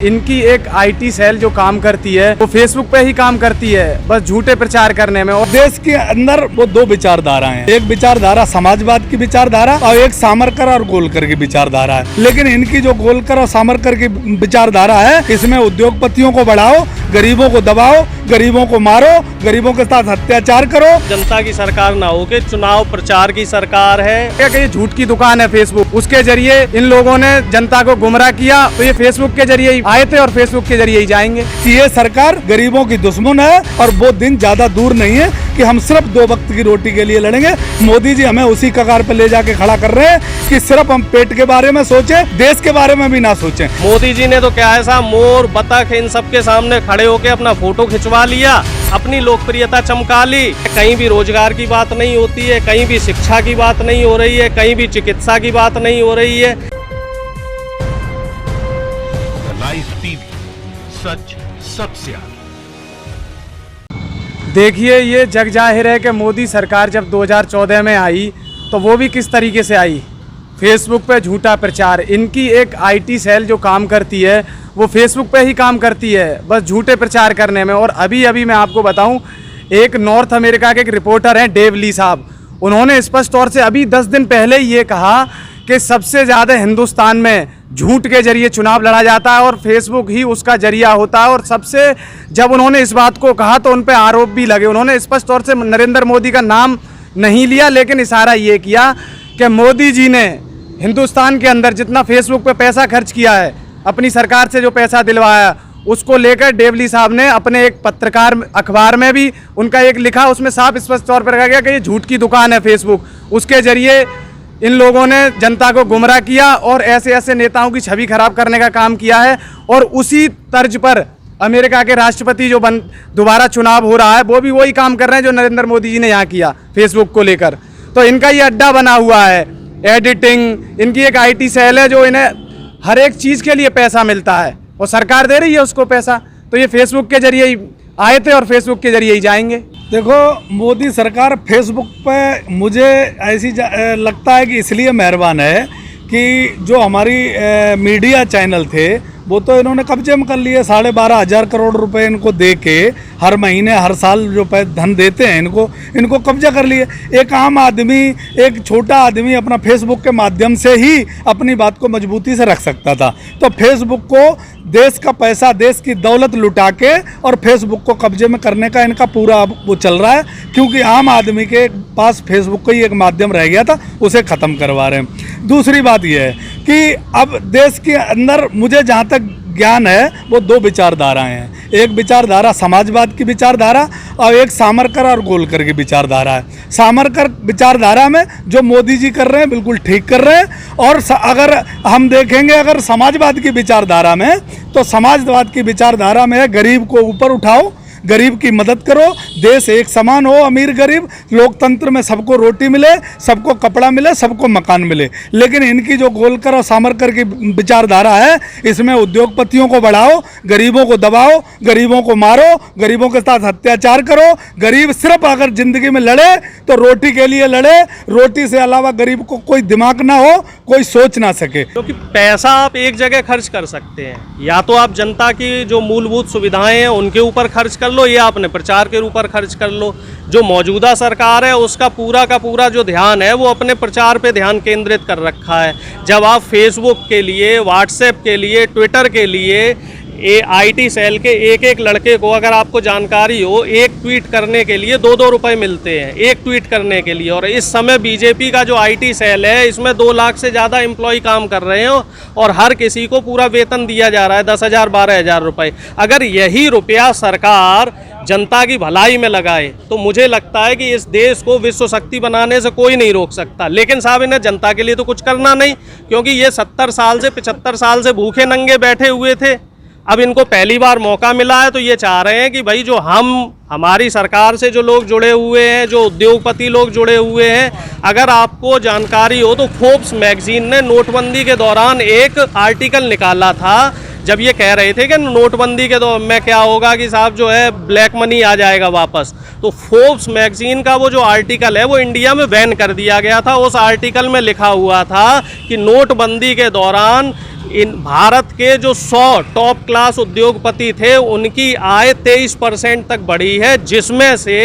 इनकी एक IT cell जो काम करती है वो फेसबुक पे ही काम करती है, बस झूठे प्रचार करने में। और देश के अंदर वो दो विचारधारा हैं, एक विचारधारा समाजवाद की विचारधारा और एक सावरकर और गोलकर की विचारधारा है। लेकिन इनकी जो गोलकर और सावरकर की विचारधारा है, इसमें उद्योगपतियों को बढ़ाओ, गरीबों को दबाओ, गरीबों को मारो, गरीबों के साथ अत्याचार करो। जनता की सरकार ना हो के चुनाव प्रचार की सरकार है। क्या ये झूठ की दुकान है फेसबुक, उसके जरिए इन लोगों ने जनता को गुमराह किया, तो ये फेसबुक के जरिए ही आए थे और फेसबुक के जरिए ही जाएंगे। ये सरकार गरीबों की दुश्मन है और वो दिन ज्यादा दूर नहीं है कि हम सिर्फ 2 वक्त की रोटी के लिए लड़ेंगे। मोदी जी हमें उसी कगार पर ले जाके खड़ा कर रहे हैं कि सिर्फ हम पेट के बारे में सोचें, देश के बारे में भी ना सोचें। मोदी जी ने तो क्या ऐसा मोर बतख इन सब के सामने खड़े होकर अपना फोटो खिंचवा लिया, अपनी लोकप्रियता चमका ली। कहीं भी रोजगार की बात नहीं होती है, कहीं भी शिक्षा की बात नहीं हो रही है, कहीं भी चिकित्सा की बात नहीं हो रही है। लाइव टीवी, सच सबसे आगे। देखिए, ये जग जाहिर है कि मोदी सरकार जब 2014 में आई तो वो भी किस तरीके से आई, फेसबुक पे झूठा प्रचार। इनकी एक आईटी सेल जो काम करती है वो फेसबुक पे ही काम करती है, बस झूठे प्रचार करने में। और अभी मैं आपको बताऊं, एक नॉर्थ अमेरिका के एक रिपोर्टर हैं डेव ली साहब, उन्होंने स्पष्ट तौर से अभी 10 दिन पहले ये कहा कि सबसे ज़्यादा हिंदुस्तान में झूठ के जरिए चुनाव लड़ा जाता है और फेसबुक ही उसका जरिया होता है। और सबसे जब उन्होंने इस बात को कहा तो उन पर आरोप भी लगे। उन्होंने स्पष्ट तौर से नरेंद्र मोदी का नाम नहीं लिया, लेकिन इशारा ये किया कि मोदी जी ने हिंदुस्तान के अंदर जितना फेसबुक पे पैसा खर्च किया है, अपनी सरकार से जो पैसा दिलवाया, उसको लेकर डेवली साहब ने अपने एक पत्रकार अखबार में भी उनका एक लिखा, उसमें साफ स्पष्ट तौर पर रखा गया कि ये झूठ की दुकान है फेसबुक। उसके जरिए इन लोगों ने जनता को गुमराह किया और ऐसे ऐसे नेताओं की छवि खराब करने का काम किया है। और उसी तर्ज पर अमेरिका के राष्ट्रपति जो दोबारा चुनाव हो रहा है, वो भी वही काम कर रहे हैं जो नरेंद्र मोदी जी ने यहाँ किया फेसबुक को लेकर। तो इनका ये अड्डा बना हुआ है, एडिटिंग, इनकी एक आईटी सेल है जो इन्हें हर एक चीज़ के लिए पैसा मिलता है और सरकार दे रही है उसको पैसा। तो ये फेसबुक के जरिए ही आए थे और फेसबुक के जरिए ही जाएंगे। देखो, मोदी सरकार फेसबुक पे मुझे ऐसी लगता है कि इसलिए मेहरबान है कि जो हमारी मीडिया चैनल थे वो तो इन्होंने कब्जे में कर लिए। 12,500 करोड़ रुपए इनको दे के हर महीने हर साल जो धन देते हैं इनको कब्जा कर लिए। एक आम आदमी, एक छोटा आदमी अपना फेसबुक के माध्यम से ही अपनी बात को मजबूती से रख सकता था। तो फेसबुक को देश का पैसा, देश की दौलत लुटा के और फेसबुक को कब्जे में करने का इनका पूरा वो चल रहा है, क्योंकि आम आदमी के पास फेसबुक का ही एक माध्यम रह गया था, उसे ख़त्म करवा रहे हैं। दूसरी बात यह है कि अब देश के अंदर मुझे जहाँ तक ज्ञान है वो 2 विचारधाराएं हैं, एक विचारधारा समाजवाद की विचारधारा और एक सावरकर और गोलकर की विचारधारा है। सावरकर विचारधारा में जो मोदी जी कर रहे हैं बिल्कुल ठीक कर रहे हैं। और अगर हम देखेंगे, अगर समाजवाद की विचारधारा में, तो समाजवाद की विचारधारा में गरीब को ऊपर उठाओ, गरीब की मदद करो, देश एक समान हो, अमीर गरीब, लोकतंत्र में सबको रोटी मिले, सबको कपड़ा मिले, सबको मकान मिले। लेकिन इनकी जो गोलकर और सावरकर की विचारधारा है, इसमें उद्योगपतियों को बढ़ाओ, गरीबों को दबाओ, गरीबों को मारो, गरीबों के साथ अत्याचार करो। गरीब सिर्फ अगर जिंदगी में लड़े तो रोटी के लिए लड़े, रोटी से अलावा गरीब को कोई दिमाग ना हो, कोई सोच ना सके। क्योंकि पैसा आप एक जगह खर्च कर सकते हैं, या तो आप जनता की जो मूलभूत सुविधाएं हैं उनके ऊपर खर्च कर लो, या अपने प्रचार के ऊपर खर्च कर लो। जो मौजूदा सरकार है उसका पूरा का पूरा जो ध्यान है वो अपने प्रचार पे ध्यान केंद्रित कर रखा है। जब आप फेसबुक के लिए, व्हाट्सएप के लिए, ट्विटर के लिए आईटी सेल के एक लड़के को अगर आपको जानकारी हो, एक ट्वीट करने के लिए 2-2 रुपए मिलते हैं, एक ट्वीट करने के लिए। और इस समय बीजेपी का जो आईटी सेल है, इसमें 2 लाख से ज़्यादा एम्प्लॉय काम कर रहे हैं और हर किसी को पूरा वेतन दिया जा रहा है, 10,000 12,000 रुपये। अगर यही रुपया सरकार जनता की भलाई में लगाए तो मुझे लगता है कि इस देश को विश्व शक्ति बनाने से कोई नहीं रोक सकता। लेकिन साहब, इन्हें जनता के लिए तो कुछ करना नहीं, क्योंकि ये 70 साल से 75 साल से भूखे नंगे बैठे हुए थे। अब इनको पहली बार मौका मिला है तो ये चाह रहे हैं कि भाई जो हमारी सरकार से जो लोग जुड़े हुए हैं, जो उद्योगपति लोग जुड़े हुए हैं, अगर आपको जानकारी हो तो फोर्ब्स मैगजीन ने नोटबंदी के दौरान एक आर्टिकल निकाला था, जब ये कह रहे थे कि नोटबंदी के दौर में क्या होगा कि साहब जो है ब्लैक मनी आ जाएगा वापस। तो फोर्ब्स मैगजीन का वो जो आर्टिकल है वो इंडिया में बैन कर दिया गया था। उस आर्टिकल में लिखा हुआ था कि नोटबंदी के दौरान इन भारत के जो 100 टॉप क्लास उद्योगपति थे उनकी आय 23% तक बढ़ी है, जिसमें से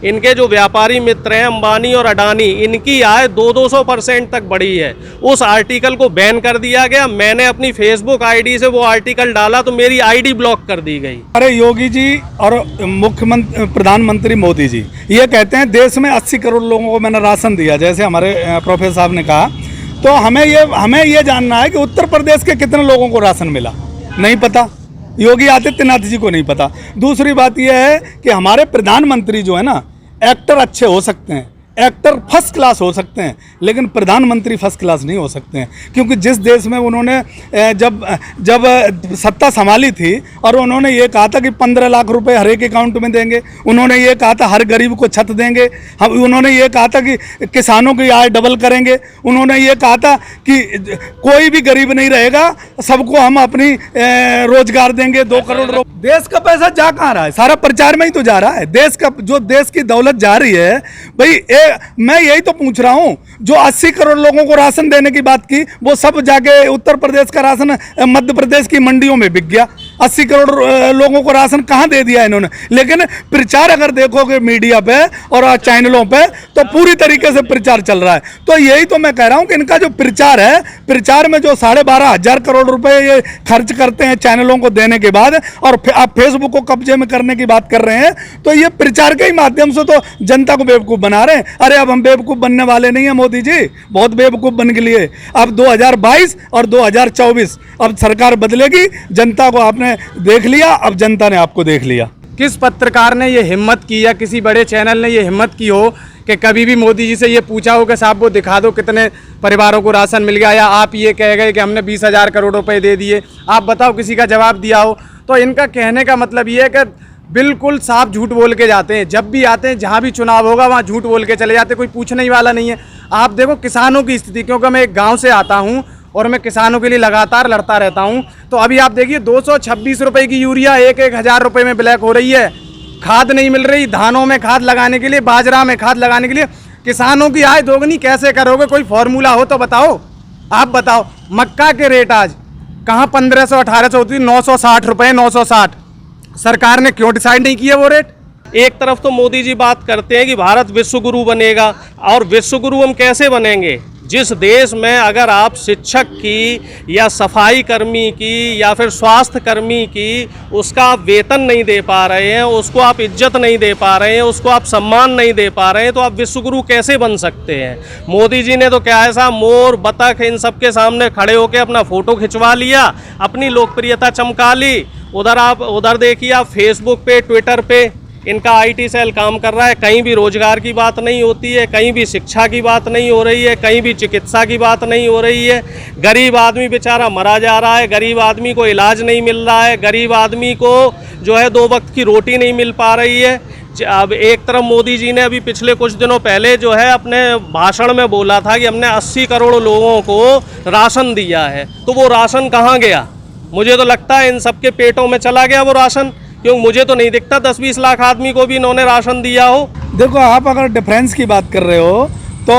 इनके जो व्यापारी मित्र हैं अंबानी और अडानी, इनकी आय 200% तक बढ़ी है। उस आर्टिकल को बैन कर दिया गया। मैंने अपनी फेसबुक आईडी से वो आर्टिकल डाला तो मेरी आईडी ब्लॉक कर दी गई। अरे योगी जी और मुख्यमंत्री प्रधानमंत्री मोदी जी ये कहते हैं देश में 80 करोड़ लोगों को मैंने राशन दिया, जैसे हमारे प्रोफेसर साहब ने कहा। तो हमें ये जानना है कि उत्तर प्रदेश के कितने लोगों को राशन मिला, नहीं पता। योगी आदित्यनाथ जी को नहीं पता। दूसरी बात यह है कि हमारे प्रधानमंत्री जो है ना, एक्टर अच्छे हो सकते हैं, एक्टर फर्स्ट क्लास हो सकते हैं, लेकिन प्रधानमंत्री फर्स्ट क्लास नहीं हो सकते हैं। क्योंकि जिस देश में उन्होंने जब सत्ता संभाली थी और उन्होंने ये कहा था कि 15 लाख रुपए हर एक अकाउंट में देंगे, उन्होंने ये कहा था हर गरीब को छत देंगे, उन्होंने ये कहा था कि किसानों की आय डबल करेंगे, उन्होंने ये कहा था कि कोई भी गरीब नहीं रहेगा, सबको हम अपनी रोजगार देंगे, 2 करोड़। देश का पैसा जा कहाँ रहा है? सारा प्रचार में ही तो जा रहा है। देश का जो देश की दौलत जा रही है भाई, मैं यही तो पूछ रहा हूँ। जो 80 करोड़ लोगों को राशन देने की बात की, वो सब जाके उत्तर प्रदेश का राशन मध्य प्रदेश की मंडियों में बिक गया। 80 करोड़ लोगों को राशन कहाँ दे दिया इन्होंने? लेकिन प्रचार अगर देखोगे मीडिया पे और चैनलों पे तो पूरी तरीके से प्रचार चल रहा है। तो यही तो मैं कह रहा हूँ कि इनका जो प्रचार है, प्रचार में जो 12,500 करोड़ रुपए ये खर्च करते हैं चैनलों को देने के बाद, और आप फेसबुक को कब्जे में करने की बात कर रहे हैं, तो ये प्रचार के ही माध्यम से तो जनता को बेवकूफ़ बना रहे हैं। अरे अब हम बेवकूफ़ बनने वाले नहीं हैं मोदी जी, बहुत बेवकूफ़ बन के लिए। अब 2022 और 2024 अब सरकार बदलेगी। जनता को आपने देख लिया, अब जनता ने आपको देख लिया। किस पत्रकार ने ये हिम्मत की या किसी बड़े चैनल ने ये हिम्मत की हो कि कभी भी मोदी जी से ये पूछा हो कि साहब वो दिखा दो कितने परिवारों को राशन मिल गया, या आप ये कह गए कि हमने 20,000 करोड़ रुपए दे दिए, आप बताओ किसी का जवाब दिया हो? तो इनका कहने का मतलब ये है कि बिल्कुल साफ झूठ बोल के जाते हैं। जब भी आते हैं, जहाँ भी चुनाव होगा वहाँ झूठ बोल के चले जाते हैं, कोई पूछने ही वाला नहीं है। आप देखो किसानों की स्थिति, क्योंकि मैं एक गाँव से आता हूँ और मैं किसानों के लिए लगातार लड़ता रहता हूँ। तो अभी आप देखिए 226 रुपए की यूरिया 1,000 रुपए में ब्लैक हो रही है। खाद नहीं मिल रही, धानों में खाद लगाने के लिए, बाजरा में खाद लगाने के लिए। किसानों की आय दोगुनी कैसे करोगे? कोई फॉर्मूला हो तो बताओ, आप बताओ। मक्का के रेट आज कहाँ 1500 1800 होती, 960 रुपए, 960। सरकार ने क्यों डिसाइड नहीं किया वो रेट? एक तरफ तो मोदी जी बात करते हैं कि भारत विश्व गुरु बनेगा, और विश्व गुरु हम कैसे बनेंगे? जिस देश में अगर आप शिक्षक की या सफाई कर्मी की या फिर स्वास्थ्य कर्मी की उसका आप वेतन नहीं दे पा रहे हैं, उसको आप इज्जत नहीं दे पा रहे हैं, उसको आप सम्मान नहीं दे पा रहे हैं, तो आप विश्व गुरु कैसे बन सकते हैं? मोदी जी ने तो क्या ऐसा मोर, बतख, इन सब के सामने खड़े होकर अपना फ़ोटो खिंचवा लिया, अपनी लोकप्रियता चमका ली। उधर देखिए आप फेसबुक पे, ट्विटर पे इनका आईटी सेल काम कर रहा है। कहीं भी रोजगार की बात नहीं होती है, कहीं भी शिक्षा की बात नहीं हो रही है, कहीं भी चिकित्सा की बात नहीं हो रही है। गरीब आदमी बेचारा मरा जा रहा है, गरीब आदमी को इलाज नहीं मिल रहा है, गरीब आदमी को जो है 2 वक्त की रोटी नहीं मिल पा रही है। अब एक तरफ मोदी जी ने अभी पिछले कुछ दिनों पहले जो है अपने भाषण में बोला था कि हमने 80 करोड़ लोगों को राशन दिया है, तो वो राशन कहाँ गया? मुझे तो लगता है इन सबके पेटों में चला गया वो राशन, क्योंकि मुझे तो नहीं दिखता 10-20 लाख आदमी को भी इन्होंने राशन दिया हो। देखो, आप अगर डिफरेंस की बात कर रहे हो तो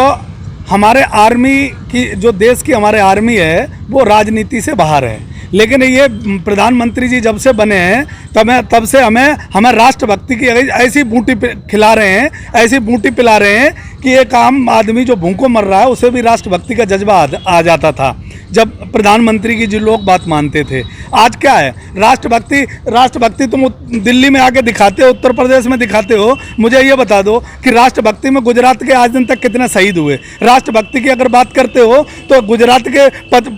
हमारे आर्मी की, जो देश की हमारे आर्मी है, वो राजनीति से बाहर है। लेकिन ये प्रधानमंत्री जी जब से बने हैं तब से हमें राष्ट्रभक्ति की ऐसी बूटी खिला रहे हैं, ऐसी बूटी पिला रहे हैं कि एक आम आदमी जो भूखों मर रहा है उसे भी राष्ट्रभक्ति का जज्बा आ जाता था जब प्रधानमंत्री की जो लोग बात मानते थे। आज क्या है? राष्ट्रभक्ति तुम दिल्ली में आके दिखाते हो, उत्तर प्रदेश में दिखाते हो। मुझे ये बता दो कि राष्ट्रभक्ति में गुजरात के आज दिन तक कितने शहीद हुए? राष्ट्रभक्ति की अगर बात करते हो तो गुजरात के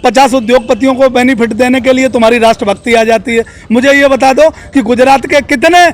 50 उद्योगपतियों को बेनिफिट देने के लिए तुम्हारी राष्ट्रभक्ति आ जाती है। मुझे ये बता दो कि गुजरात के कितने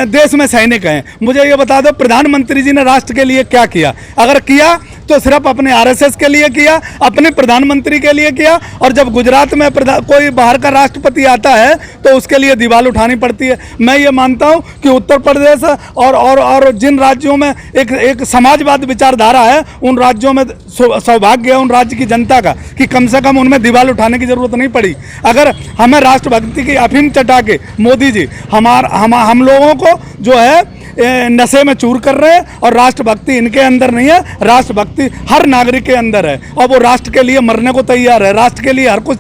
देश में सैनिक हैं? मुझे ये बता दो प्रधानमंत्री जी ने राष्ट्र के लिए क्या किया? अगर किया तो सिर्फ अपने आरएसएस के लिए किया, अपने प्रधानमंत्री के लिए किया। और जब गुजरात में कोई बाहर का राष्ट्रपति आता है तो उसके लिए दीवार उठानी पड़ती है। मैं ये मानता हूँ कि उत्तर प्रदेश और जिन राज्यों में एक समाजवाद विचारधारा है, उन राज्यों में सौभाग्य है उन राज्य की जनता का कि कम से कम उनमें दीवार उठाने की जरूरत नहीं पड़ी। अगर हमें राष्ट्रभक्ति की अफीम चटा के मोदी जी हम लोगों को जो है नशे में चूर कर रहे हैं, और राष्ट्रभक्ति इनके अंदर नहीं है, राष्ट्रभक्ति हर नागरिक के अंदर है, और वो राष्ट्र के लिए मरने को तैयार है, राष्ट्र के लिए हर कुछ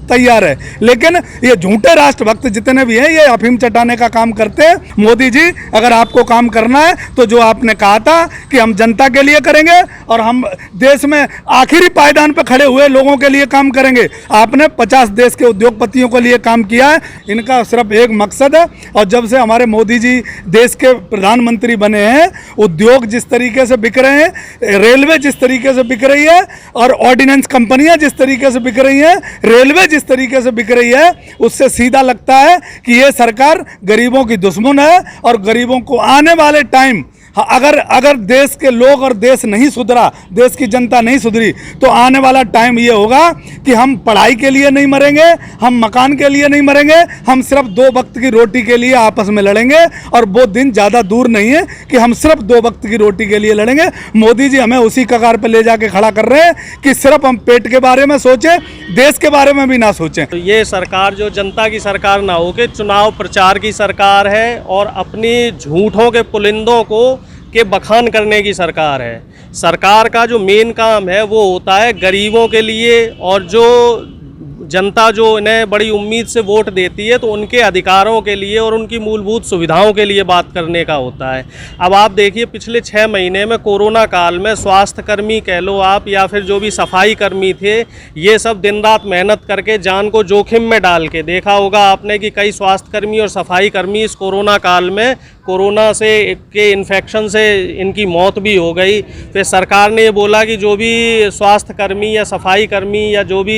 तैयार है। लेकिन ये झूठे राष्ट्रभक्त जितने भी हैं ये अफीम चटाने का काम करते हैं। मोदी जी, अगर आपको काम करना है तो जो आपने कहा था कि हम जनता के लिए करेंगे और हम देश में आखिरी पायदान पर खड़े हुए लोगों के लिए काम करेंगे। आपने 50 देश के उद्योगपतियों के लिए काम किया है। इनका सिर्फ एक मकसद है, और जब से हमारे मोदी जी देश के प्रधानमंत्री बने हैं, उद्योग जिस तरीके से बिक रहे हैं, रेलवे जिस तरीके से बिक रही है, और ऑर्डिनेंस कंपनियां जिस तरीके से बिक रही हैं, रेलवे जिस तरीके से बिक रही है, उससे सीधा लगता है कि ये सरकार गरीबों की दुश्मन है। और गरीबों को आने वाले टाइम, अगर देश के लोग और देश नहीं सुधरा, देश की जनता नहीं सुधरी, तो आने वाला टाइम ये होगा कि हम पढ़ाई के लिए नहीं मरेंगे, हम मकान के लिए नहीं मरेंगे, हम सिर्फ 2 वक्त की रोटी के लिए आपस में लड़ेंगे। और वो दिन ज़्यादा दूर नहीं है कि हम सिर्फ 2 वक्त की रोटी के लिए लड़ेंगे। मोदी जी हमें उसी कगार पर ले जाके खड़ा कर रहे हैं कि सिर्फ हम पेट के बारे में सोचें, देश के बारे में भी ना सोचें। तो ये सरकार जो जनता की सरकार ना हो के चुनाव प्रचार की सरकार है और अपनी झूठों के पुलिंदों को के बखान करने की सरकार है। सरकार का जो मेन काम है वो होता है गरीबों के लिए, और जो जनता जो इन्हें बड़ी उम्मीद से वोट देती है तो उनके अधिकारों के लिए और उनकी मूलभूत सुविधाओं के लिए बात करने का होता है। अब आप देखिए पिछले 6 महीने में कोरोना काल में स्वास्थ्यकर्मी कह लो आप, या फिर जो भी सफाई कर्मी थे, ये सब दिन रात मेहनत करके जान को जोखिम में डाल के, देखा होगा आपने कि कई स्वास्थ्यकर्मी और सफाई कर्मी इस कोरोना काल में कोरोना से के इन्फेक्शन से इनकी मौत भी हो गई। फिर सरकार ने ये बोला कि जो भी स्वास्थ्यकर्मी या सफाई कर्मी या जो भी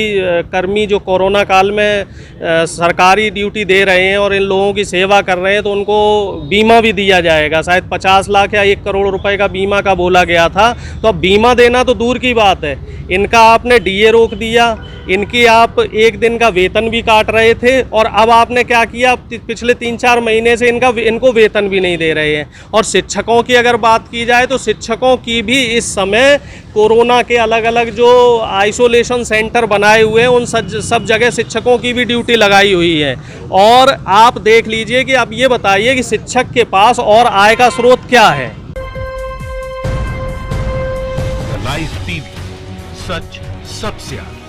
कर्मी जो कोरोना काल में सरकारी ड्यूटी दे रहे हैं और इन लोगों की सेवा कर रहे हैं तो उनको बीमा भी दिया जाएगा। शायद 50 लाख या 1 करोड़ रुपए का बीमा का बोला गया था। तो अब बीमा देना तो दूर की बात है, इनका आपने डीए रोक दिया, इनकी आप 1 दिन का वेतन भी काट रहे थे, और अब आपने क्या किया, पिछले 3-4 महीने से इनको वेतन भी नहीं दे रहे हैं। और शिक्षकों की अगर बात की जाए तो शिक्षकों की भी इस समय कोरोना के अलग अलग जो आइसोलेशन सेंटर बनाए हुए हैं उन सब जगह शिक्षकों की भी ड्यूटी लगाई हुई है। और आप देख लीजिए कि अब ये बताइए कि शिक्षक के पास और आय का स्रोत क्या है। लाइव टीवी, सच सबसे आगे।